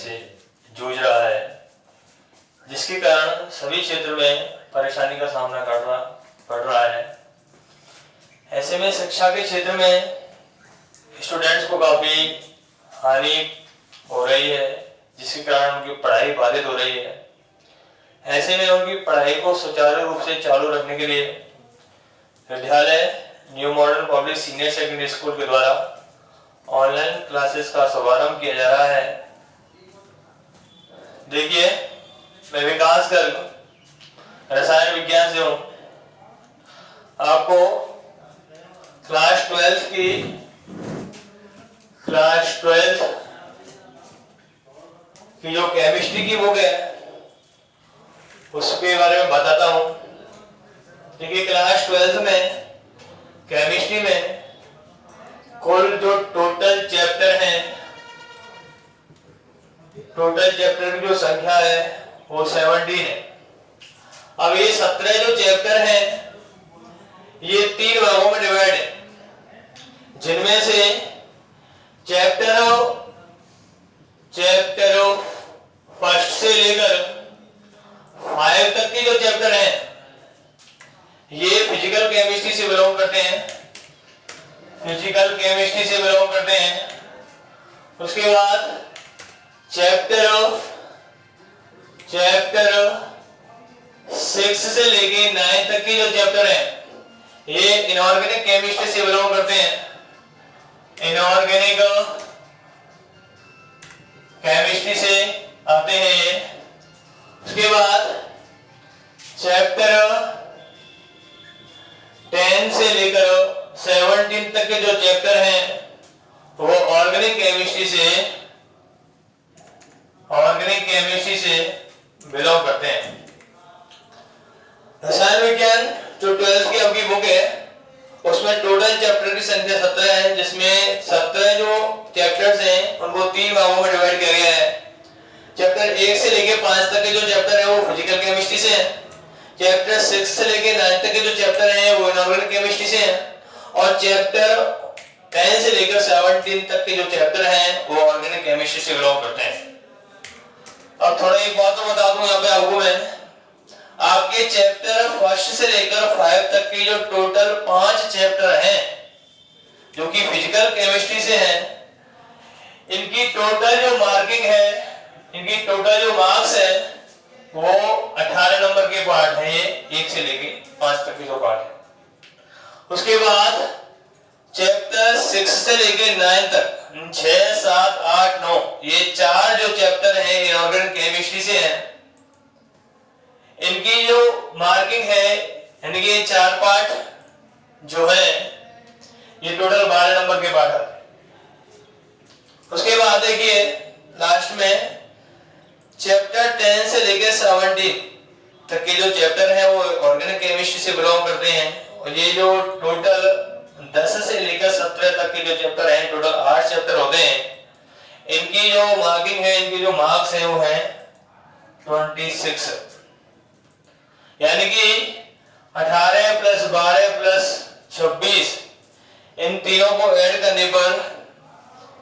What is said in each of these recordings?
से जूझ रहा है, जिसके कारण सभी क्षेत्र में परेशानी का सामना करना पड़ रहा है। ऐसे में शिक्षा के क्षेत्र में स्टूडेंट्स को काफ़ी हानि हो रही है, जिसके कारण उनकी पढ़ाई बाधित हो रही है। ऐसे में उनकी पढ़ाई को सुचारू रूप से चालू रखने के लिए विद्यालय new modern public senior secondary school के द्वारा ऑनलाइन क्लासेस का शुभारंभ किया जा रहा है। देखिए, मैं विकास गर्ग रसायन विज्ञान से हूँ। आपको क्लास 12 की जो केमिस्ट्री की बुक है उसके बारे में बताता हूँ। देखिए, क्लास 12 में केमिस्ट्री में कुल जो टोटल चैप्टर हैं, टोटल चैप्टर की जो संख्या है वो 17 है। अब ये 17 जो चैप्टर हैं ये 3 भागों में डिवाइड है, जिनमें से चैप्टर फर्स्ट से लेकर 5 तक के जो चैप्टर हैं ये फिजिकल केमिस्ट्री से बिलोंग करते हैं। उसके बाद चैप्टर 6 से लेके 9 तक के जो चैप्टर हैं ये इनऑर्गेनिक केमिस्ट्री से बिलोंग करते हैं। इनऑर्गेनिक केमिस्ट्री से आते हैं ये। उसके बाद चैप्टर 10 से लेकर 17 तक के जो चैप्टर हैं वो ऑर्गेनिक केमिस्ट्री से बिलोंग करते हैं। रसायन विज्ञान जो 12th की आपकी बुक है उसमें टोटल चैप्टर की संख्या 17 है, जिसमें 17 जो चैप्टर्स हैं उनको 3 भागों में डिवाइड किया गया है। चैप्टर 1 से लेके 5 तक के जो चैप्टर है वो फिजिकल केमिस्ट्री से है। चैप्टर 6 से लेके 9 तक के जो चैप्टर हैं वो इनऑर्गेनिक केमिस्ट्री से हैं। और चैप्टर 10 से लेकर 17 तक के जो चैप्टर हैं वो ऑर्गेनिक केमिस्ट्री से बिलोंग करते हैं। अब थोड़ा एक बात तो बता दूं यहाँ पे आपको मैं, आपके चैप्टर फर्स्ट से लेकर 5 तक के जो टोटल 5 चैप्टर हैं जो कि फिजिकल केमिस्ट्री से हैं, इनकी टोटल जो मार्किंग है, इनकी टोटल जो मार्क्स है वो 18 नंबर के पार्ट है। ये 1 से लेके 5 तक के जो पार्ट है। उसके बाद चैप्टर 6 से लेके 9 तक 6, 7, 8, 9 ये 4 जो चैप्टर हैं इनऑर्गेनिक केमिस्ट्री से हैं। इनकी जो मार्किंग है, यानी कि ये 4 पार्ट जो है ये टोटल 12 नंबर के पार्ट है। उसके बाद देखिए लास्ट में चैप्टर 10 से लेकर 17 तक के जो चैप्टर हैं वो ऑर्गेनिक केमिस्ट्री से बिलोंग करते हैं। और ये जो टोटल 10 से लेकर 17 तक के जो चैप्टर हैं, टोटल 8 चैप्टर होते हैं, इनकी जो मार्किंग है, इनकी जो मार्क्स है वो है 26। यानी कि 18 + 12 + 26 इन तीनों को ऐड करने पर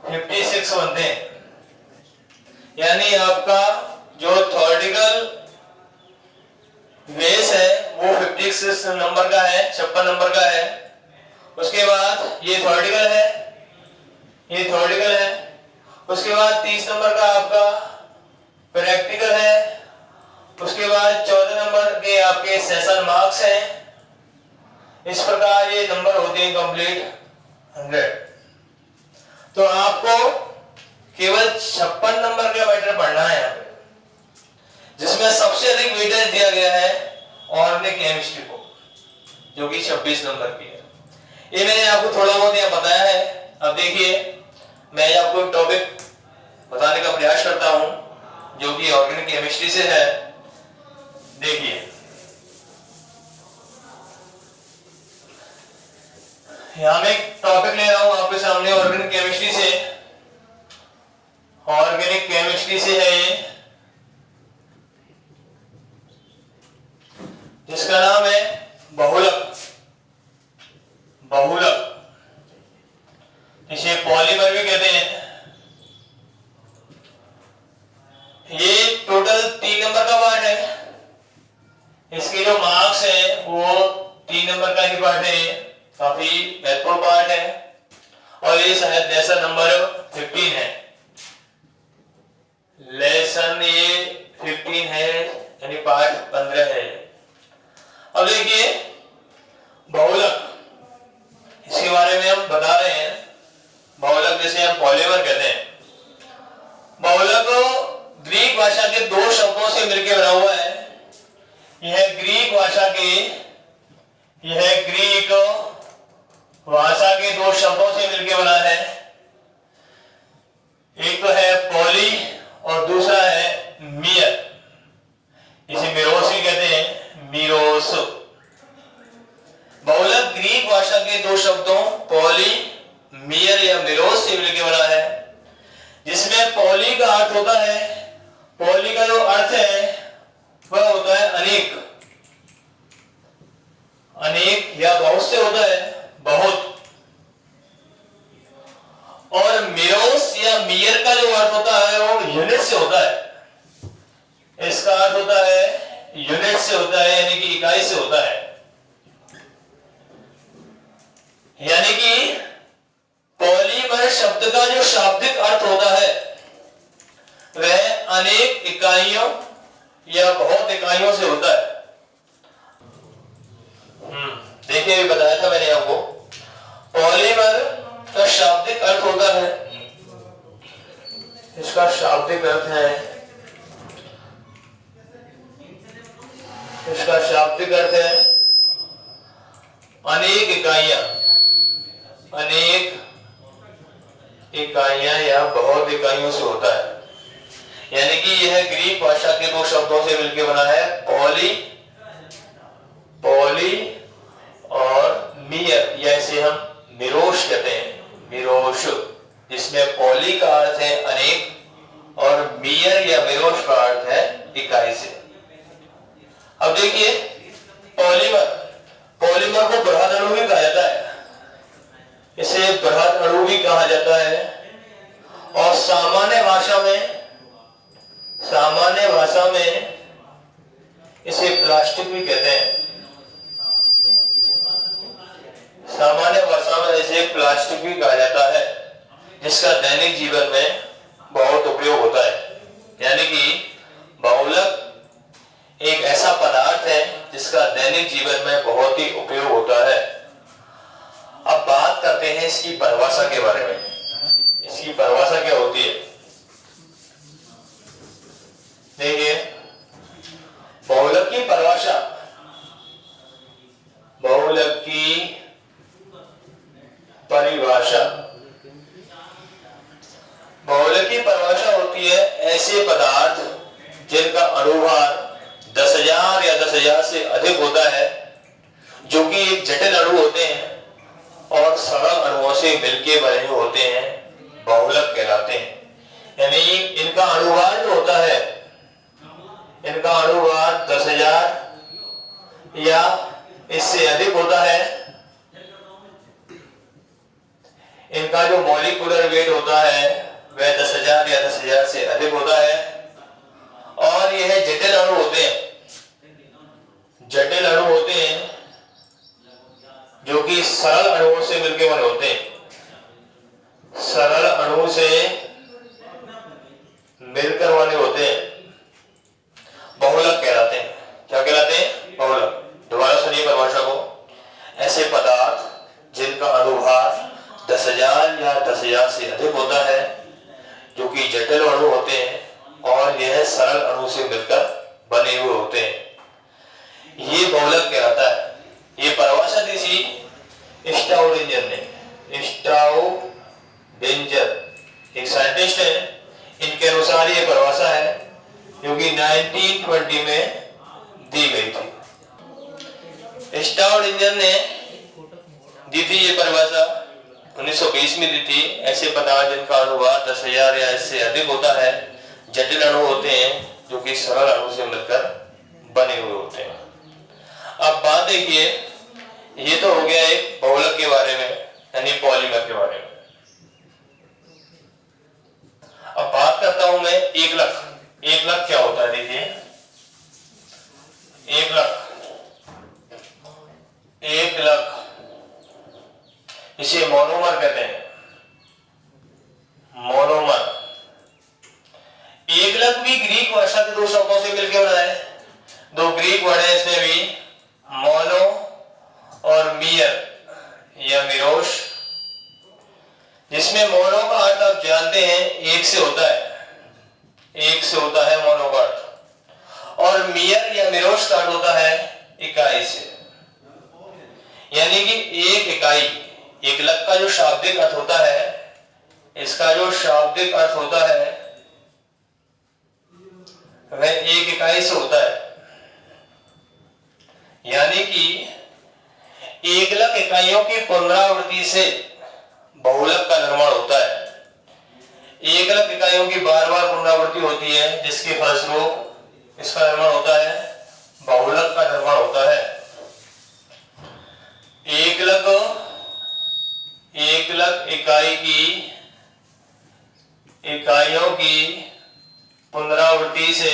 56 बनते हैं। यानी आपका जो थ्योरेटिकल बेस है वो 56 नंबर का है, 56 नंबर का है। उसके बाद ये थ्योरेटिकल है, उसके बाद 30 नंबर का आपका प्रैक्टिकल है। उसके बाद 14 नंबर के आपके सेशन मार्क्स हैं। इस प्रकार ये नंबर होते हैं कंप्लीट 100। तो आपको केवल 56 नंबर का मैटर पढ़ना है यहाँ पे, जिसमें सबसे अधिक वेटेज दिया गया है ऑर्गेनिक केमिस्ट्री को, जो कि 26 नंबर की है। ये मैंने आपको थोड़ा बहुत यहाँ बताया है। अब देखिए, मैं आपको एक टॉपिक बताने का प्रयास करता हूँ जो कि ऑर्गेनिक केमिस्ट्री से है। देखिए, यहाँ मैं एक टॉपिक ले रहा हूँ आपके सामने ऑर्गेनिक केमिस्ट्री से। ऑर्गेनिक केमिस्ट्री से है ये, जिसका नाम है बहुलक। इसे पॉलीमर भी कहते हैं। ये टोटल 3 नंबर का पार्ट है। इसके जो मार्क्स है वो 3 नंबर का ही पार्ट है, काफी महत्वपूर्ण पार्ट है और ये शायद लेसन नंबर 15 है। लेसन ये 15 है यानी पार्ट 15 है। अब देखिए बहुलक, इसके बारे में हम बता रहे हैं। बहुलक जिसे हम पॉलीमर कहते हैं। बहुलक ग्रीक भाषा के 2 शब्दों से मिलकर बना हुआ है। यह ग्रीक भाषा के 2 शब्दों से मिलकर बना है। एक तो है पॉली और दूसरा है मियर। इसे मिरोस भी कहते हैं, मिरोस। बहुलक ग्रीक भाषा के 2 शब्दों पॉली, मियर या मिरोस से मिलकर बना है, जिसमें पॉली का अर्थ होता है, पॉली का जो अर्थ है वह होता है अनेक, अनेक या बहुत से होता है, बहुत। और मिरोस या मियर का जो अर्थ होता है वो यूनिट से होता है। इसका अर्थ होता है यूनिट से होता है, यानी कि इकाई से होता है। यानी कि पॉलीमर शब्द का जो शाब्दिक अर्थ होता है वह अनेक इकाइयों या बहुत इकाइयों से होता है। देखिए अभी बताया था मैंने आपको, पॉलीमर का शाब्दिक अर्थ होता है, इसका शाब्दिक अर्थ है, इसका शाब्दिक अर्थ है अनेक इकाइयां, अनेक इकाइयां या बहुत इकाइयों से होता है। यानी कि यह ग्रीक भाषा के 2 शब्दों से मिलकर बना है, पॉली, पॉली और मियर, या इसे हम मिरोश कहते हैं, मिरोश, जिसमें पॉली का अर्थ है अनेक और मियर या मिरोश का अर्थ है इकाई से। अब देखिए पॉलीमर, पॉलीमर को बृहद अणु भी कहा जाता है, इसे बृहद अणु भी कहा जाता है। और सामान्य भाषा में इसे प्लास्टिक भी कहते हैं। सामान्य भाषा में इसे प्लास्टिक भी कहा जाता है, जिसका दैनिक जीवन में बहुत उपयोग होता है। यानी कि बहुलक एक ऐसा पदार्थ है जिसका दैनिक जीवन में बहुत ही उपयोग होता है। अब बात करते हैं इसकी परिभाषा के बारे में। इसकी परिभाषा क्या होती है? देखिए बहुलक की परिभाषा, बहुलक की परिभाषा, बहुलक की परिभाषा होती है ऐसे पदार्थ जिनका अणुभार 10,000 या 10,000 से अधिक होता है, जो कि एक जटिल अणु होते हैं और सरल अणुओं से मिलकर बने होते हैं, बहुलक कहलाते हैं। यानी इनका अणुभार जो होता है, इनका अणुभार 10,000 या इससे अधिक होता है। इनका जो मॉलिक्यूलर वेट होता है वह 10,000 या 10,000 से अधिक होता है। और यह जटिल अणु होते हैं, जटिल अणु होते हैं जो कि सरल अणुओं से मिलकर बने होते हैं, सरल अणु से मिलकर बने होते हैं, बहुलक कहलाते हैं। क्या कहलाते हैं? बहुलक। दोबारा सुनिए परिभाषा को, ऐसे पदार्थ जिनका अणुभार 10,000 या 10,000 से अधिक होता है, जो कि जटिल अणु होते हैं और यह सरल अणु से मिलकर बने हुए होते हैं, ये बहुलक कहलाता है। ये परिभाषा दी थी स्टाउडिंजर ने। स्टाउडिंजर एक साइंटिस्ट है, इनके अनुसार ये परिभाषा है जो कि 1920 में दी गई थी। स्टाउडिंजर ने दी थी ये परिभाषा 1920 में दी थी। ऐसे पदार्थ जिनका अणुभार 10,000 या इससे अधिक होता है, जटिल अणु होते हैं जो कि सरल अणु से मिलकर बने हुए होते हैं। अब बात देखिए, ये तो हो गया एक बहुलक के बारे में, यानी पॉलीमर के बारे में। अब बात करता हूं मैं एकलक एकलक भी ग्रीक भाषा के दो शब्दों से मिलकर बना है। दो ग्रीक वर्ड है इसमें भी, मोनो और मियर या मिरोश, जिसमें मोनो का अर्थ आप जानते हैं एक से होता है, एक से होता है मोनो का अर्थ, और मियर या मिरोश का अर्थ होता है इकाई से, यानी कि एक इकाई। एकलक का जो शाब्दिक अर्थ होता है, इसका जो शाब्दिक अर्थ होता है वह एक इकाई से होता है, यानी कि एकलक इकाइयों की पुनरावृत्ति से बहुलक का निर्माण होता है। एकलक इकाइयों की बार बार पुनरावृत्ति होती है, जिसके फलस्वरूप इसका निर्माण होता है, बहुलक का निर्माण होता है। एकलक इकाई की इकाइयों की पुनरावृत्ति से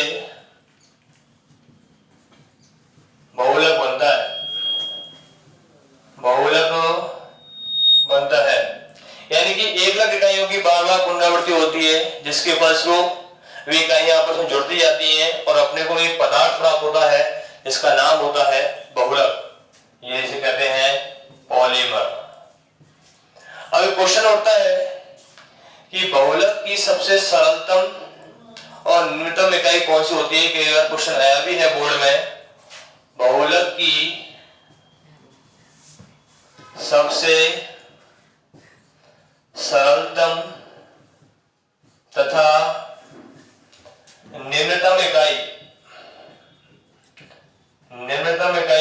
बहुलक बनता है, बहुलक बनता है, यानी कि एकलक इकाइयों की बार बार पुनरावृत्ति होती है, जिसके फलस्वरूप वे इकाइयां आपस में जुड़ती जाती हैं और अपने को एक पदार्थ प्राप्त होता है, जिसका नाम होता है बहुलक। ये इसे कहते हैं पॉलीमर। अब क्वेश्चन उठता है कि बहुलक की सबसे सरलतम और न्यूनतम इकाई कौन सी होती है। कई बार क्वेश्चन आया भी है बोर्ड में, बहुलक की सबसे सरलतम तथा निम्नतम इकाई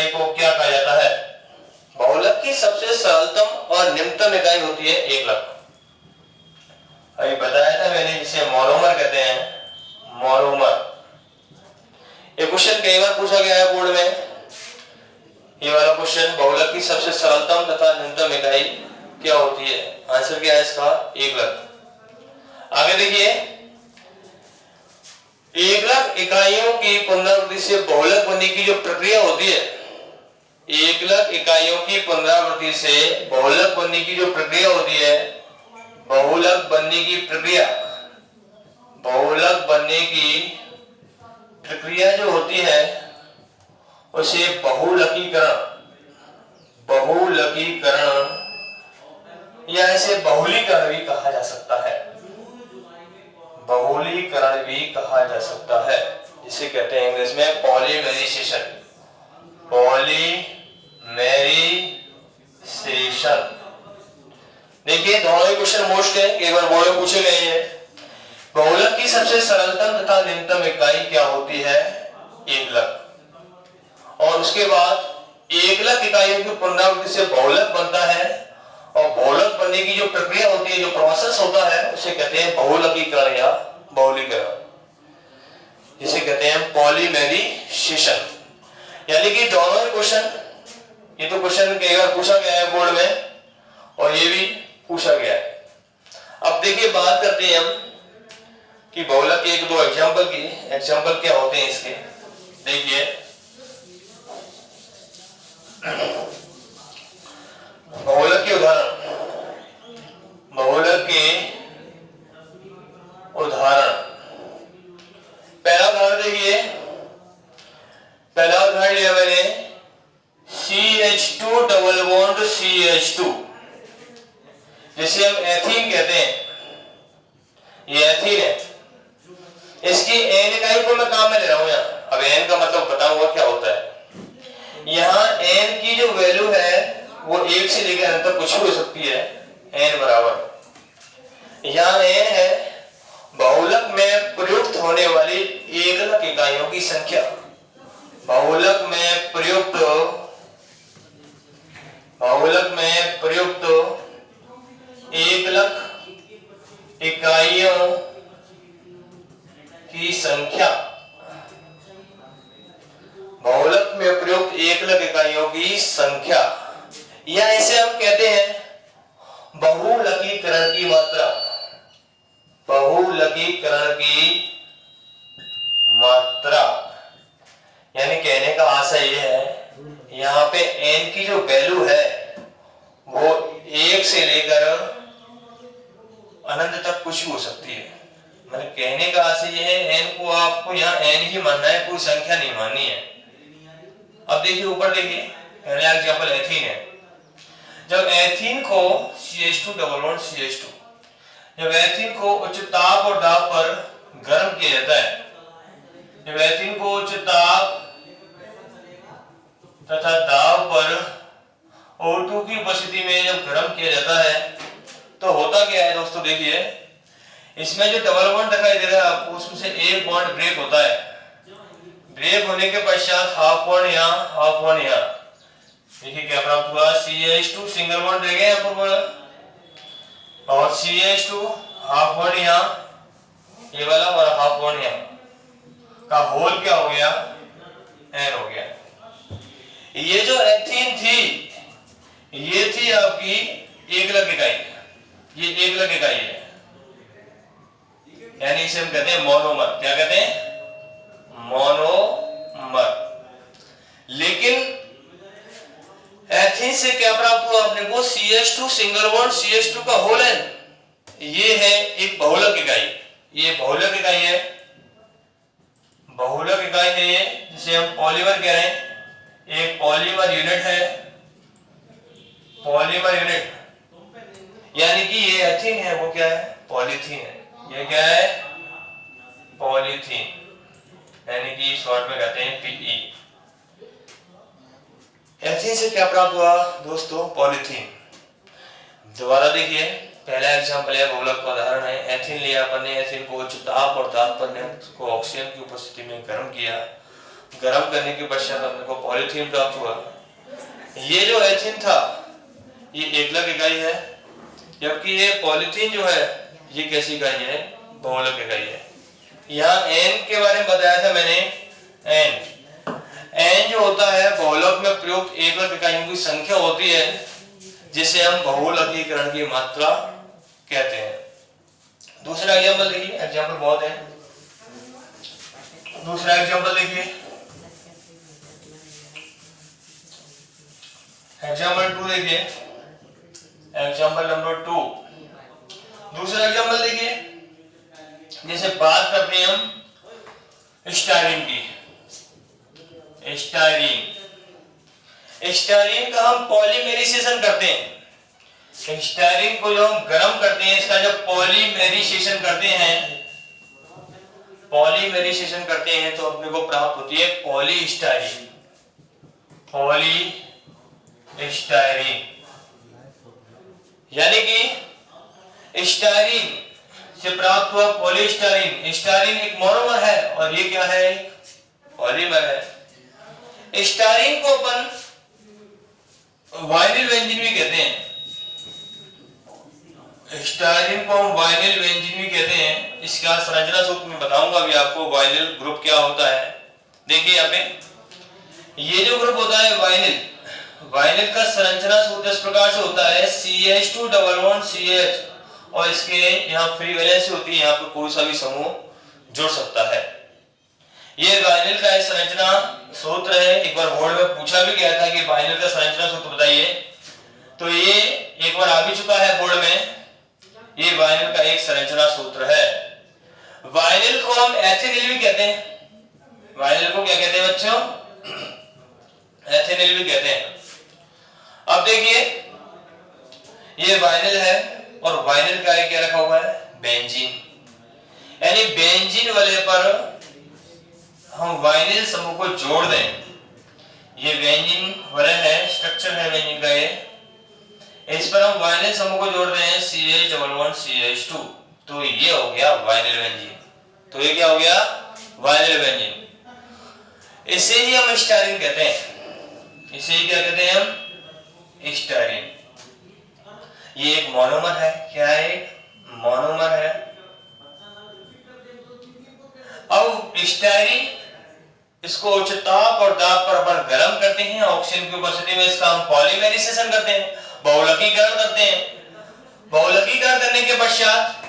को क्या कहा जाता है। बहुलक की सबसे सरलतम और निम्नतम इकाई होती है एकलक। अभी बताया था मैंने, जिसे मोनोमर कहते हैं, मोनोमर। ये क्वेश्चन कई बार पूछा गया है बोर्ड में, ये वाला क्वेश्चन, बहुलक की सबसे सरलतम तथा न्यूनतम इकाई क्या होती है। आंसर क्या है इसका, एकलक। आगे देखिए, एकलक इकाइयों की पुनरावृत्ति से बहुलक बनने की जो प्रक्रिया होती है, एकलक इकाइयों की पुनरावृत्ति से बहुलक बनने की जो प्रक्रिया होती है, बहुलक बनने की प्रक्रिया, बहुलक बनने की प्रक्रिया जो होती है उसे बहुलकीकरण या इसे बहुलीकरण भी कहा जा सकता है, बहुलीकरण भी कहा जा सकता है, जिसे कहते हैं इंग्लिश में पॉलीमेराइजेशन, पॉलीमेराइजेशन। देखिए दोनों ही क्वेश्चन मोस्ट है, एक बार बोर्ड में पूछे गए हैं। बहुलक की सबसे सरलतम तथा न्यूनतम इकाई क्या होती है, एकलक। और उसके बाद एकलक इकाइयों की पुनरावृत्ति से बहुलक बनता है, और बहुलक बनने की जो प्रक्रिया होती है, जो प्रोसेस होता है, उसे कहते हैं बहुलकीकरण या बहुलीकरण, जिसे कहते हैं पॉलीमेराइजेशन। यानी कि दोनों ही क्वेश्चन, ये तो क्वेश्चन कई बार पूछा गया है बोर्ड में और ये भी पूछा गया है। अब देखिए बात करते हैं हम कि बहुलक के एक दो एग्जांपल की, एग्जांपल क्या होते हैं इसके। देखिए बहुलक के उदाहरण, बहुलक के उदाहरण। पहला उदाहरण देखिए, पहला उदाहरण लिया मैंने CH2 डबल बॉन्ड CH2, जिसे हम एथीन कहते हैं, ये एथीन है। इसकी एन इकाई को मैं काम में ले रहा हूं यहाँ। अब एन का मतलब बताऊंगा क्या होता है। यहाँ एन की जो वैल्यू है वो 1 से लेकर n तक कुछ भी हो सकती है, n बराबर। यहाँ n है बहुलक में प्रयुक्त होने वाली एकलक इकाइयों की संख्या, बहुलक में प्रयुक्त एकलक इकाइयों की संख्या, बहुलक में प्रयुक्त एकलक इकाइयों की संख्या, या इसे हम कहते हैं बहुलकीकरण की मात्रा, बहुलकीकरण की मात्रा। यानी कहने का आशय यह है, यहाँ पे n की जो वैल्यू है वो 1 से लेकर अनंत तक कुछ भी हो सकती है। मतलब कहने का आशय ये है n को आपको यहाँ n ही मानना है, कोई संख्या नहीं माननी है। अब देखिए ऊपर देखिए, पहला एग्जांपल एथीन है। जब एथीन को CH2 डबल बॉन्ड CH2, जब एथीन को उच्च ताप और दाब पर गर्म किया जाता है, जब एथीन को उच्च ताप तथा दाब पर O2 की उपस्थिति में जब गर्म किया जाता है तो होता क्या है दोस्तों, देखिए इसमें जो डबल बॉन्ड दिखाई दे रहा है आपको, उसमें से एक बॉन्ड ब्रेक होता है। ब्रेक होने के पश्चात हाफ बॉन्ड यहाँ, हाफ बॉन्ड यहाँ, देखिए क्या प्राप्त हुआ, CH2 सिंगल बॉन्ड रह गया यहाँ पर और CH2 हाफ बॉन्ड यहाँ ये वाला और हाफ बॉन्ड यहाँ का होल क्या हो गया, N हो गया। ये जो एथीन थी ये थी आपकी एकलक इकाई, ये एकलक इकाई है, यानी इसे हम कहते हैं मोनोमर। क्या कहते हैं, मोनोमर। लेकिन एथीन से क्या प्राप्त हुआ अपने को, CH2 सिंगल बॉन्ड CH2 का होल है, ये है एक बहुलक इकाई, ये बहुलक इकाई है, बहुलक इकाई है ये, जिसे हम पॉलीमर कह रहे हैं, एक पॉलीमर यूनिट है, पॉलीमर यूनिट। यानी कि ये एथीन है, वो क्या है, पॉलीथीन है। ये क्या है, पॉलीथीन, यानी कि शॉर्ट में कहते हैं PE। एथीन से क्या प्राप्त हुआ दोस्तों, पॉलीथीन। दोबारा देखिए, पहला एग्जांपल है, बहुलक का उदाहरण है। एथीन लिया अपन ने, एथीन को उच्च ताप और दाब पर ने उसको ऑक्सीजन की उपस्थिति में गर्म किया, गर्म करने के पश्चात अपने को पॉलीथीन प्राप्त हुआ। ये जो एथीन था ये एकलक इकाई है, जबकि ये पॉलीथीन जो है ये कैसी इकाई है, बहुलक इकाई है। यहाँ N के बारे में बताया था मैंने, N जो होता है बहुलक में प्रयुक्त एकलक इकाइयों की संख्या होती है, जिसे हम बहुलकीकरण की मात्रा कहते हैं। दूसरा एग्जांपल देखिए, एग्जांपल बहुत है। दूसरा एग्जांपल देखिए, एग्जांपल 2 देखिए, एग्जांपल नंबर 2। दूसरा एग्जांपल देखिए, जैसे बात करते हैं हम स्टायरीन की। स्टायरीन का हम पॉलीमेराइजेशन करते हैं। स्टायरीन को जो हम गर्म करते हैं, इसका जब पॉलीमेराइजेशन करते हैं, पॉलीमेराइजेशन करते हैं तो अपने को प्राप्त होती है पॉलीस्टायरीन। पॉलीस्टायरीन यानी कि स्टायरीन से प्राप्त हुआ पॉलीस्टायरीन। स्टायरीन एक मोनोमर है और ये क्या है, पॉलीमर है। स्टायरीन को अपन वाइनिल बेंजीन भी कहते हैं। स्टायरीन को हम वाइनिल बेंजीन भी कहते हैं। इसका संरचना सूत्र मैं बताऊंगा अभी आपको, वाइनिल ग्रुप क्या होता है। देखिए यहाँ पे ये जो ग्रुप होता है वाइनिल, वाइनिल का संरचना सूत्र इस प्रकार से होता है, CH2 डबल बॉन्ड CH और इसके यहाँ फ्री वैलेंसी होती है, यहाँ पे कोई सा भी समूह जुड़ सकता है। ये वाइनिल का संरचना सूत्र है। एक बार बोर्ड में पूछा भी गया था कि वाइनिल का संरचना सूत्र बताइए, तो ये एक बार आ भी चुका है बोर्ड में। ये वाइनिल का एक संरचना सूत्र है। वाइनिल को हम एथेनिल भी कहते हैं। वाइनिल को क्या कहते हैं बच्चों, एथेनिल भी कहते हैं। अब देखिए ये वाइनिल है और वाइनिल का क्या रखा हुआ है, बेंजीन। यानी बेंजीन वाले पर हम वाइनिल समूह को जोड़ दें। ये बेंजीन वाला है, स्ट्रक्चर है बेंजीन का ये, इस पर हम वाइनिल समूह को जोड़ दें CH डबल बॉन्ड CH2, तो ये हो गया वाइनिल बेंजीन। तो ये क्या हो गया, वाइनिल बेंजीन। इसे ही हम स्टायरीन कहते हैं। इसे ही क्या कहते हैं हम, स्टायरीन। ये एक मोनोमर है। क्या है, एक मोनोमर है। अब स्टायरीन इसको उच्च ताप और दाब पर अपन गर्म करते हैं, ऑक्सीजन की उपस्थिति में इसका हम पॉलीमेराइजेशन करते हैं, बहुलकीकरण करते हैं। बहुलकीकरण करने के पश्चात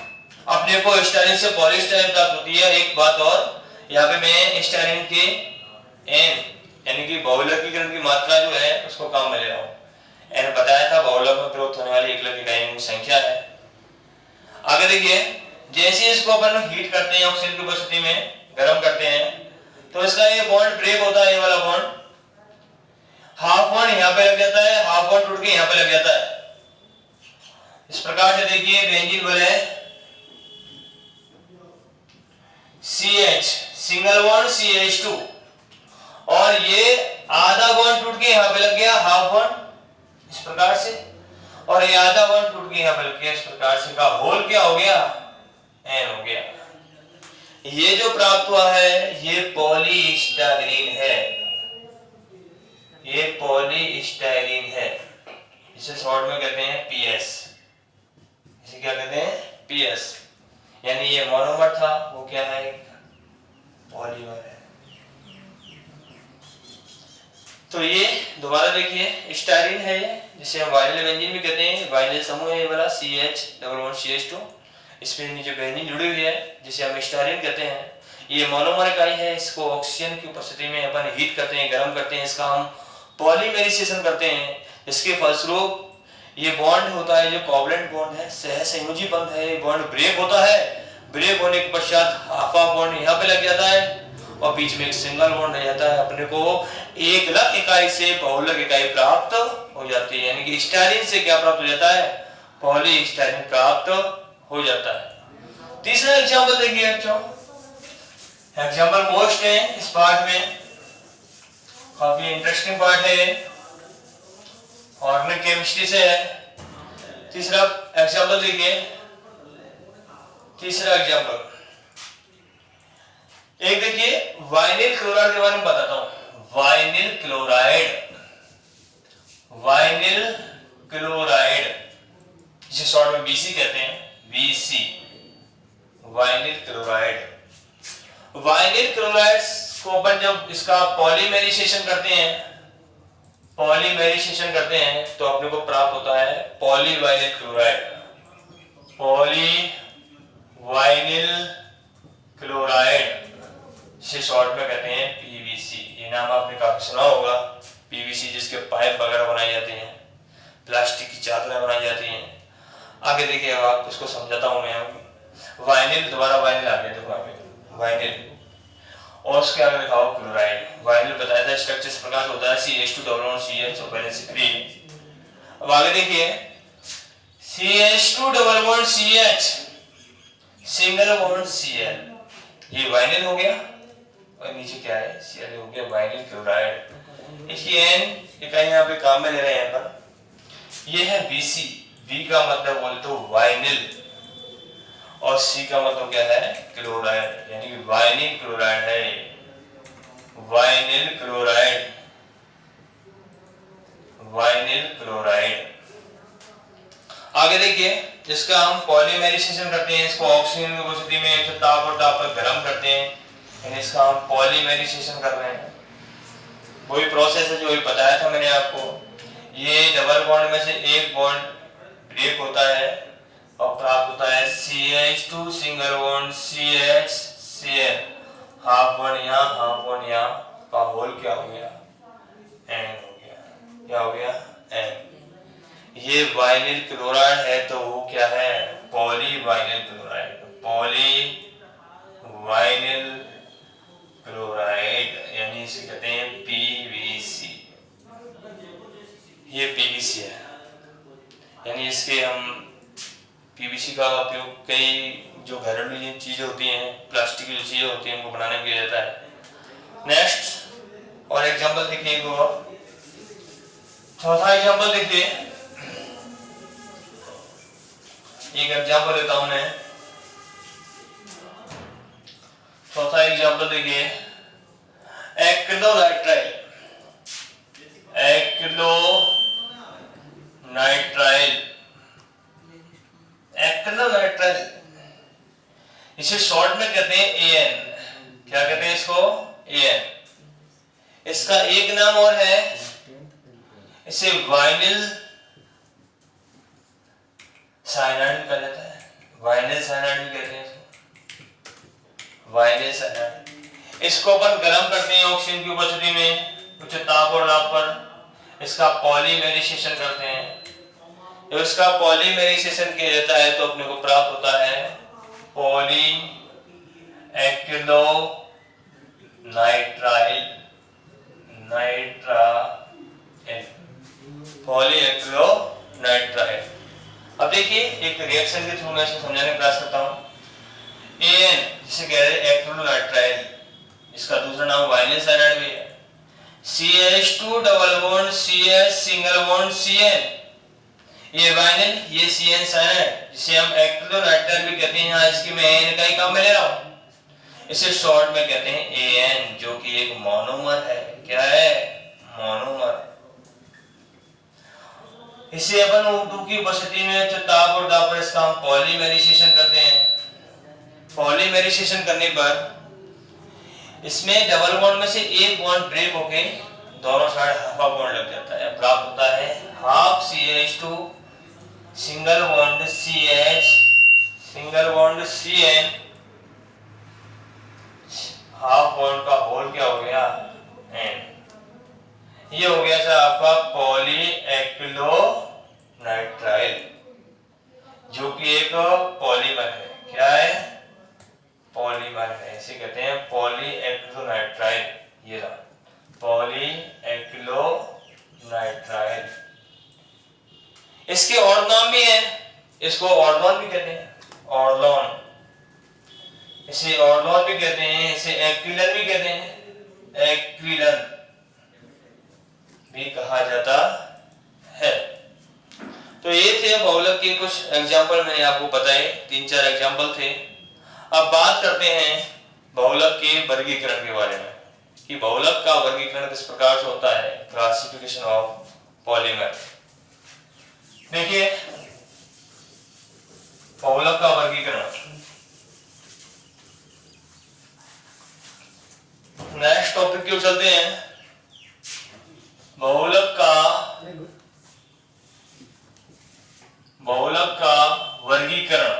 अपने को स्टायरीन से पॉलीस्टायरीन प्राप्त होती है। एक बात और, यहाँ पे मैं स्टायरीन के N यानी कि बहुलकीकरण की मात्रा जो है उसको काम में ले रहा हूँ। N बताया था बहुलक में प्रयुक्त होने वाली एकलक इकाइयों की संख्या है। आगे देखिए, जैसे इसको अपन हीट करते हैं ऑक्सीजन की उपस्थिति में, गर्म करते हैं, तो इसका ये बॉन्ड ब्रेक होता है, ये वाला बॉन्ड हाफ बॉन्ड यहाँ पे लग जाता है, हाफ बॉन्ड टूट के यहाँ पे लग जाता है। इस प्रकार से देखिए बेंजीन बने CH सिंगल बॉन्ड CH2 और ये आधा बॉन्ड टूट के यहाँ पे लग गया हाफ बॉन्ड इस प्रकार से, और ये आधा बॉन्ड टूट के यहाँ पे लग गया इस प्रकार से, का होल क्या हो गया, N हो गया। ये जो प्राप्त हुआ है ये पॉलीस्टाइरीन है, ये पॉलीस्टाइरीन है, इसे शॉर्ट में कहते हैं PS। इसे क्या कहते हैं, PS। यानी ये मोनोमर था, वो क्या है, पॉलीमर है। तो ये दोबारा देखिए स्टाइरीन है ये, जिसे हम वाइनिल बेंजीन भी कहते हैं। वाइनिल समूह है ये वाला CH+CH2, इसमें नीचे बेंजीन जुड़ी हुई है जिसे हम स्टाइरीन कहते हैं। ये मोनोमर इकाई है, इसको ऑक्सीजन की उपस्थिति में अपन हीट करते हैं, गर्म करते हैं, इसका हम पॉलीमेराइजेशन करते हैं। इसके फलस्वरूप ये बॉन्ड होता है जो कोवलेंट बॉन्ड है, सहसंयोजी बंध है, ये बॉन्ड ब्रेक होता है। ब्रेक होने के पश्चात हाफ बॉन्ड यहाँ पे लग जाता है और बीच में एक सिंगल बॉन्ड रह जाता है। अपने को एकलक इकाई से बहुलक इकाई प्राप्त हो जाती है, यानी कि स्टाइरीन से क्या प्राप्त हो जाता है, पॉलीस्टाइरीन प्राप्त हो जाता है। तीसरा एग्जांपल देखिए बच्चों, एग्जांपल मोस्ट है इस पार्ट में, काफी इंटरेस्टिंग पार्ट है, ऑर्गेनिक केमिस्ट्री से है। तीसरा एग्जांपल देखिए, तीसरा एग्जांपल एक देखिए वाइनिल क्लोराइड के बारे में बताता हूं। वाइनिल क्लोराइड, वाइनिल क्लोराइड जिसे शॉर्ट में BC कहते हैं, BC vinyl chloride. Vinyl chloride को अपन जब इसका पॉलीमेराइजेशन करते हैं, पॉलीमेराइजेशन करते हैं तो अपने को प्राप्त होता है पॉलीवाइनिल क्लोराइड। पॉलीवाइनिल क्लोराइड से शॉर्ट में कहते हैं PVC। ये नाम आपने काफी सुना होगा, PVC जिसके पाइप वगैरह बनाई जाती हैं, प्लास्टिक की चादरें बनाई जाती हैं। आगे देखिए आप उसको समझाता हूं मैं। वाइनिल, दोबारा वाइनिल आ गया, देखो वाइनिल और उसके आगे लिखा हो क्लोराइड। वाइनिल बताया था स्ट्रक्चर इस प्रकार होता है CH2CH और बैलेंस 3। अब आगे देखिए CH2CH सिंगल बॉन्ड Cl, ये वाइनिल हो गया और नीचे क्या है, Cl हो गया, वाइनिल क्लोराइड। इसकी N इकाई यहाँ पे काम में ले रहे हैं यहाँ पर। ये है BC, V का मतलब बोले तो वाइनिल और C का मतलब क्या है, क्लोराइड, यानी कि वाइनिल क्लोराइड है, वाइनिल क्लोराइड, वाइनिल क्लोराइड। आगे देखिए जिसका हम पॉलीमेराइजेशन करते हैं, इसको ऑक्सीजन की उपस्थिति में ताप और ताप पर गर्म करते हैं, यानी इसका हम पॉलीमेराइजेशन कर रहे हैं। वही प्रोसेस है जो भी बताया था मैंने आपको। ये डबल बॉन्ड में से एक बॉन्ड ब्रेक होता है और प्राप्त होता है CH2 single bond CH Cl, half bond यहाँ, हाफ बॉन्ड यहाँ, का होल क्या हो गया, N हो गया। क्या हो गया, N। ये वाइनिल क्लोराइड है तो वो क्या है, पॉलीवाइनिल क्लोराइड, पॉलीवाइनिल क्लोराइड, यानी इसे कहते हैं PVC। ये PVC है, यानी इसके हम PVC का उपयोग कई जो घरेलू चीजें होती हैं, प्लास्टिक की जो चीजें होती हैं उनको बनाने में किया जाता है। नेक्स्ट और एग्जांपल देखिए, चौथा एग्जांपल देखिए, एक एग्जांपल लेता हूं मैं। चौथा एग्जांपल देखिए, एक्रिलोनाइट्राइल, एक्रिलोनाइट्राइल, एक्रिलोनाइट्राइल, इसे शॉर्ट में कहते हैं AN। क्या कहते हैं इसको, AN। इसका एक नाम और है, इसे वाइनिल साइनाइड कहा जाता है, वाइनिल साइनाइड भी कहते हैं इसको, वाइनिल साइनाइड। इसको अपन गर्म करते हैं ऑक्सीजन की उपस्थिति में उच्च ताप और दाब पर, इसका पॉलीमेराइजेशन करते हैं। जब इसका पॉलीमेराइजेशन किया जाता है तो अपने को प्राप्त होता है poly acrylo nitrile poly acrylo nitrile. अब देखिए एक रिएक्शन के थ्रू मैं इसको समझाने का प्रयास करता हूँ। AN जिसे कह रहे हैं एक्रिलो नाइट्राइल, इसका दूसरा नाम वाइनिल साइनाइड भी है। CH2 double bond CH single bond CN, ये वाइनिल, ये CN साइनाइड, जिसे हम एक्रिलो नाइट्राइल भी कहते हैं। यहाँ इसकी मैं AN का ही काम में ले रहा हूँ। इसे शॉर्ट में कहते हैं AN, जो कि एक मोनोमर है। क्या है? मोनोमर। इसे अपन O2 की उपस्थिति में ताप और दाब पर इसका हम पॉलीमराइजेशन करते हैं। पॉलीमराइजेशन करने पर इसमें डबल बॉन्ड में से एक बॉन्ड ब्रेक होके दोनों साइड हाफ बॉन्ड लग जाता है। प्राप्त होता है half CH2 single bond CH single bond CN, half bond का होल क्या हो गया? N। ये हो गया सर आपका पॉली एक्रिलो नाइट्राइल, जो कि एक पॉलीमर है। क्या है? पॉलीमर है, इसे कहते हैं पॉली एक्रिलो नाइट्राइल। ये रहा पॉली एक्रिलो नाइट्राइल। इसके और नाम भी हैं, इसको ऑर्लोन भी कहते हैं। ऑर्लोन, इसे ऑर्लोन भी कहते हैं, इसे एक्विलन भी कहते हैं। एक्विलन भी कहा जाता है। तो ये थे बहुलक के कुछ एग्जाम्पल, मैंने आपको बताए, 3-4 एग्जाम्पल थे। अब बात करते हैं बहुलक के वर्गीकरण के बारे में कि बहुलक का वर्गीकरण किस प्रकार से होता है। Classification of polymer. देखिए बहुलक का वर्गीकरण, नेक्स्ट टॉपिक की ओर चलते हैं। बहुलक का वर्गीकरण,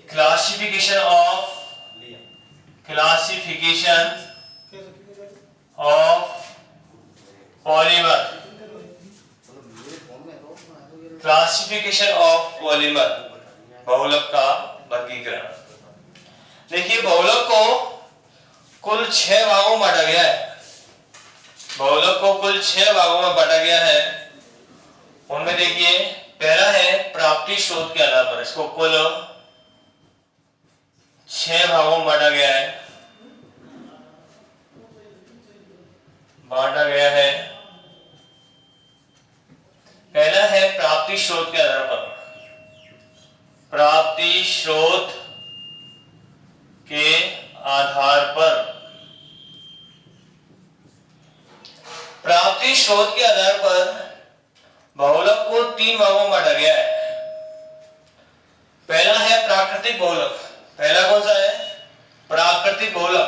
classification of polymer. Classification of polymer, बहुलक का वर्गीकरण। देखिए बहुलक को कुल 6 भागों में बांटा गया है। बहुलक को कुल 6 भागों में बांटा गया है। उनमें देखिए पहला है प्राप्ति स्रोत के आधार पर, इसको कुल 6 भागों में बांटा गया है। पहला है प्राप्ति स्रोत के आधार पर। प्राप्ति स्रोत के आधार पर, प्राप्ति स्रोत के आधार पर बहुलक को 3 भागों में बांटा गया है। पहला है प्राकृतिक बहुलक। पहला कौन सा है? प्राकृतिक बहुलक।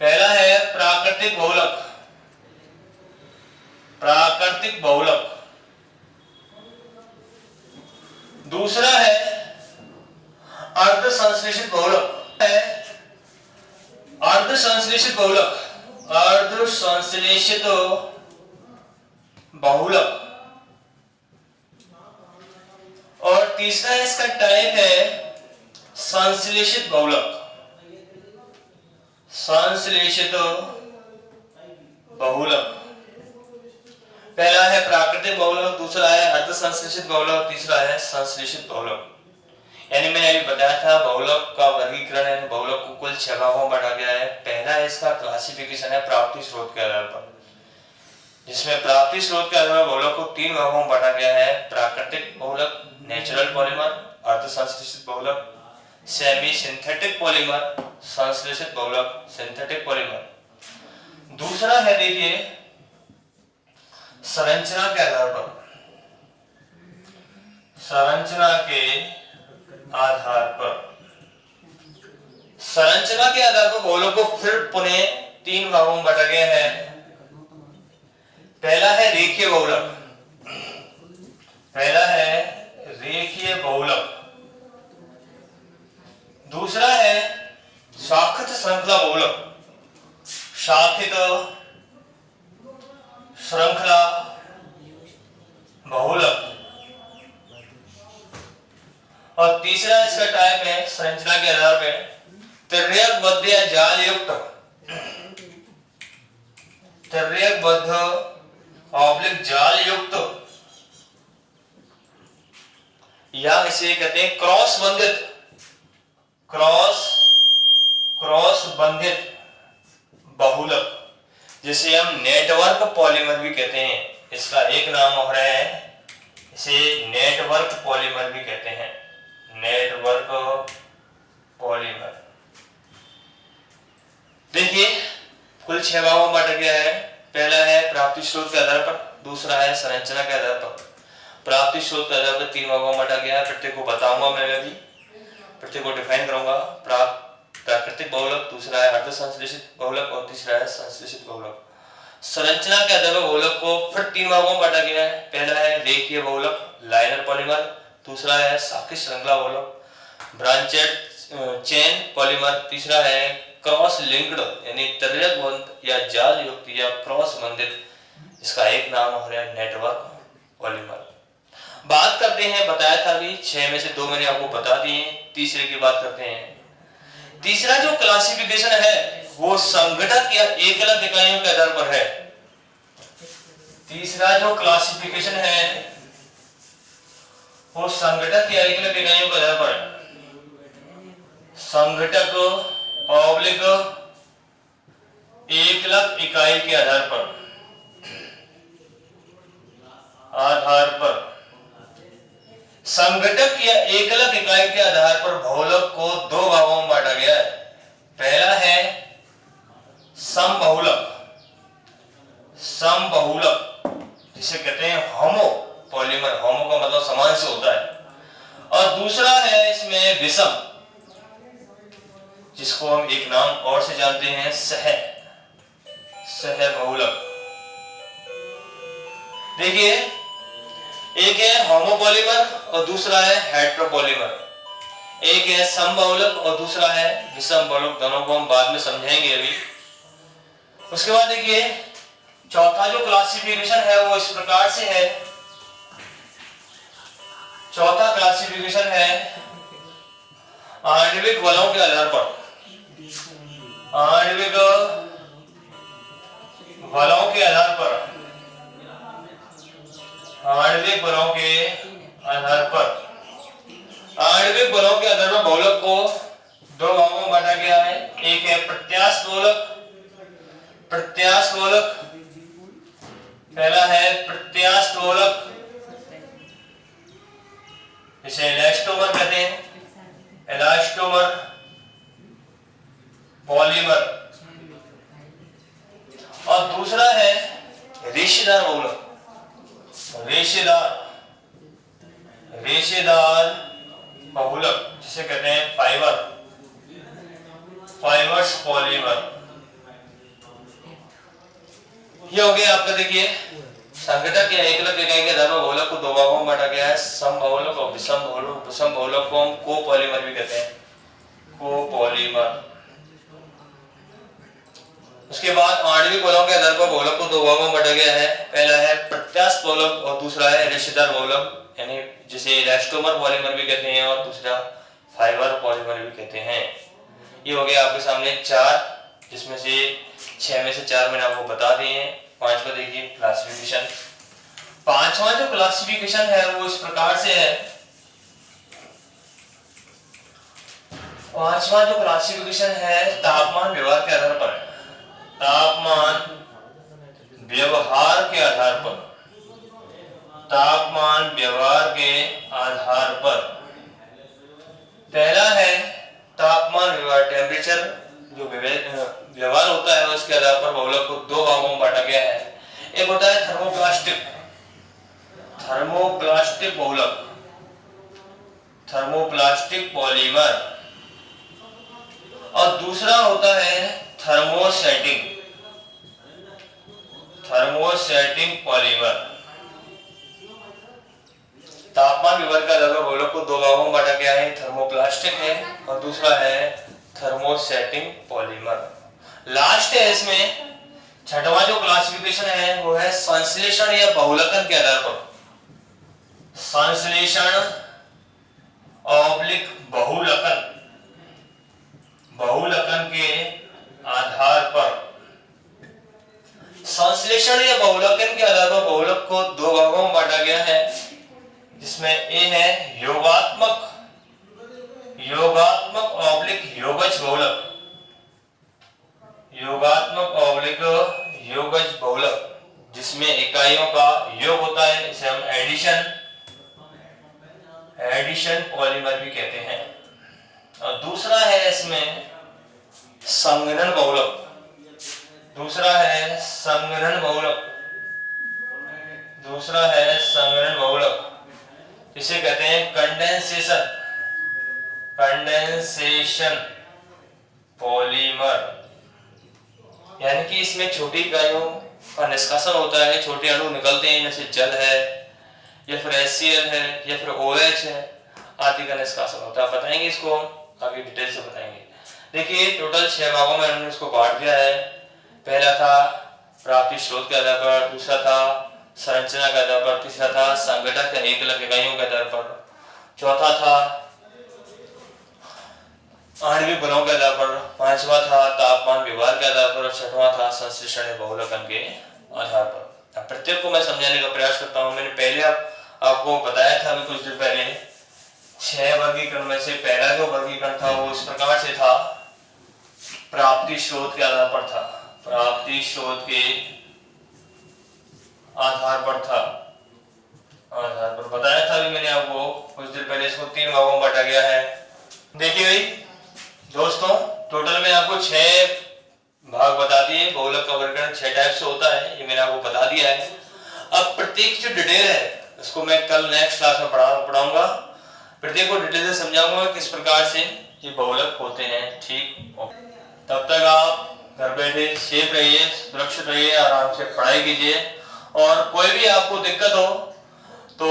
पहला है प्राकृतिक बहुलक। प्राकृतिक बहुलक। दूसरा है अर्ध संश्लेषित बहुलक। अर्ध संश्लेषित बहुलक, अर्ध संश्लेषित बहुलक। और तीसरा इसका टाइप है संश्लेषित बहुलक। संश्लेषित बहुलक। पहला है प्राकृतिक बहुलक, दूसरा है अर्ध संश्लेषित बहुलक, तीसरा है संश्लेषित बहुलक। यानी मैंने अभी बताया था बहुलक का वर्गीकरण है। बहुलक को कुल 6 भागों में बांटा गया है। पहला है इसका क्लासिफिकेशन है प्राप्ति स्रोत के आधार पर, जिसमें प्राप्ति स्रोत के आधार पर बहुलक को 3 भागों में बांटा गया है। प्राकृतिक बहुलक नेचुरल पॉलीमर, अर्ध संश्लेषित बहुलक सेमी सिंथेटिक पॉलीमर, संश्लेषित बहुलक सिंथेटिक पॉलीमर। दूसरा है देखिए संरचना के आधार पर। संरचना के आधार पर, संरचना के आधार पर बहुलक को फिर पुनः 3 भागों में बांटा गया है। पहला है रेखीय बहुलक। पहला है रेखीय बहुलक। दूसरा है शाखित श्रृंखला बहुलक। शाखित श्रृंखला बहुलक। और तीसरा इसका टाइप है संरचना के आधार पे तिर्यकबद्ध या जाल युक्त, तिर्यकबद्ध ऑब्लिक जाल युक्त, या इसे कहते हैं क्रॉस बंधित, क्रॉस बंधित बहुलक, जिसे हम नेटवर्क पॉलीमर भी कहते हैं। इसका एक नाम और है, इसे नेटवर्क पॉलीमर भी कहते हैं, नेटवर्क पॉलीमर। देखिए कुल 6 भागों में बांटा गया है। पहला है प्राप्ति स्रोत के आधार पर, दूसरा है संरचना के आधार पर। प्राप्ति स्रोत के आधार पर 3 भागों में बांटा गया है। प्रत्येक को बताऊंगा मैं भी, प्रत्येक को डिफाइन करूंगा। प्राकृतिक बहुलक, दूसरा है अर्ध संश्लेषित बहुलक और तीसरा है संश्लेषित बहुलक। संरचना के आधार पर बहुलक को फिर 3 भागों में बांटा गया है। पहला है रेखीय बहुलक लाइनर पॉलीमर, दूसरा है शाखित श्रृंखला बहुलक ब्रांचेड चेन पॉलीमर, तीसरा है क्रॉस लिंक्ड यानी तिर्यकबद्ध या जाल युक्त या क्रॉस बंधित, इसका एक नाम हो रहा है नेटवर्क पॉलीमर। बात करते हैं, बताया था अभी 6 में से 2 मैंने आपको बता दिए, तीसरे की बात करते हैं। तीसरा जो क्लासिफिकेशन है वो संघटक या एकलक इकाइयों के आधार पर है। तीसरा जो क्लासिफिकेशन है वो संघटक या एकलक इकाइयों के आधार पर है। संघटक ऑब्लिक एकलक इकाई के आधार पर संघटक या एकलक इकाई के आधार पर बहुलक को 2 भागों में बांटा गया है। पहला है समबहुलक, जिसे कहते हैं होमो पॉलीमर, होमो का मतलब समान से होता है। और दूसरा है इसमें विषम, जिसको हम एक नाम और से जानते हैं सहबहुलक। देखिए एक है होमोपॉलीमर और दूसरा है हेटेरोपॉलीमर। एक है समबहुलक और दूसरा है विषम बहुलक, दोनों को हम बाद में समझेंगे अभी। उसके बाद देखिए चौथा जो क्लासिफिकेशन है वो इस प्रकार से है। चौथा क्लासिफिकेशन है आणविक बलों के आधार पर, आणविक बलों के आधार पर, आणविक बलों के आधार पर, आणविक बलों के आधार पर बहुलक को 2 भागों में बांटा गया है। एक है प्रत्यास्थ बहुलक, प्रत्यास्थ बहुलक, पहला है प्रत्यास्थ बहुलक, इसे इलास्टोमर कहते हैं, इलास्टोमर पॉलीमर। और दूसरा है रेशेदार बहुलक, रेशेदार बहुलक, जिसे कहते हैं फाइबर्स पॉलीमर। ये हो गया आपका। देखिए संघटक या एकलक इकाई के आधार पर बहुलक को 2 भागों में बांटा गया है, समबहुलक और विषम बहुलक। विषम बहुलक को हम कोपॉलीमर भी कहते हैं, कोपॉलीमर। उसके बाद आणविक बलों के आधार पर बहुलक को 2 भागों में बांटा गया है। पहला है प्रत्यास्थ बहुलक और दूसरा है रेशेदार बहुलक, यानी जिसे इलास्टोमर पॉलीमर भी कहते हैं और दूसरा फाइबर पॉलीमर भी कहते हैं। ये हो गया आपके सामने 4, जिसमें से 6 में से 4 मैंने आपको बता दिए हैं। 5वां देखिए क्लासिफिकेशन। 5वां जो क्लासिफिकेशन है वो इस प्रकार से है। 5वां जो क्लासिफिकेशन है तापमान व्यवहार के आधार पर है। तापमान व्यवहार के आधार पर, तापमान व्यवहार के आधार पर। पहला है तापमान व्यवहार, टेम्परेचर जो व्यवहार होता है उसके आधार पर बहुलक को 2 भागों में बांटा गया है। एक होता है थर्मोप्लास्टिक, थर्मोप्लास्टिक बहुलक, थर्मोप्लास्टिक पॉलीमर। और दूसरा होता है थर्मोसेटिंग, थर्मोसेटिंग पॉलीमर। तापमान व्यवहार का आधार पर बहुलक को 2 भागों में बांटा गया है। थर्मोप्लास्टिक है और दूसरा है थर्मोसेटिंग पॉलीमर। लास्ट है इसमें 6वां जो क्लासिफिकेशन है वो है संश्लेषण या बहुलकन के आधार पर, संश्लेषण ऑब्लिक बहुलकन के आधार पर, संश्लेषण या बहुलकन के आधार पर बहुलक को दो भागों में बांटा गया है, जिसमें ए है योगात्मक ऑब्लिक योगज बहुलक, योगात्मक ऑब्लिक योगज बहुलक, जिसमें इकाइयों का योग होता है, इसे हम एडिशन पॉलीमर भी कहते हैं। और दूसरा है इसमें संघनन बहुलक, इसे कहते हैं कंडेंसेशन पॉलीमर, यानी कि इसमें छोटी इकाइयों का निष्कासन होता है, छोटे अणु निकलते हैं, जैसे जल है या फिर HCl है या फिर OH है आदि का निष्कासन होता है। बताएंगे इसको आगे डिटेल से बताएंगे। देखिए टोटल 6 भागों में हमने इसको बांट दिया है। पहला था प्राप्ति स्रोत के आधार पर, दूसरा था संरचना के आधार पर, तीसरा था संघटक या एकलक इकाइयों के आधार पर, चौथा था आणविक बलों के आधार पर, पांचवा था तापमान व्यवहार के आधार पर, छठवां था संश्लेषण या बहुलकन के आधार पर। अब प्रत्येक को मैं समझाने का प्रयास करता हूं। मैंने पहले आपको बताया था अभी कुछ दिन पहले 6 वर्गीकरण में से पहला जो वर्गीकरण था वो इस प्रकार से था, प्राप्ति स्रोत के आधार पर था, प्राप्ति स्रोत के आधार पर बताया था अभी मैंने आपको कुछ दिन पहले। इसको 3 भागों में बांटा गया है। देखिए भाई दोस्तों, टोटल में आपको 6 भाग बता दिए। बहुलक का वर्गीकरण 6 टाइप से होता है, ये मैंने आपको बता दिया है। अब प्रत्येक जो डिटेल है इसको मैं कल नेक्स्ट क्लास में पढ़ाऊंगा, प्रत्येक को डिटेल से समझाऊंगा किस प्रकार से ये बहुलक होते हैं। ठीक, तब तक आप घर बैठे सेफ रहिए, सुरक्षित रहिए, आराम से पढ़ाई कीजिए। और कोई भी आपको दिक्कत हो तो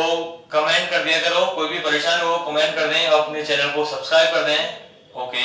कमेंट कर दिया करो, कोई भी परेशानी हो कमेंट कर दें, अपने चैनल को सब्सक्राइब कर दें। ओके।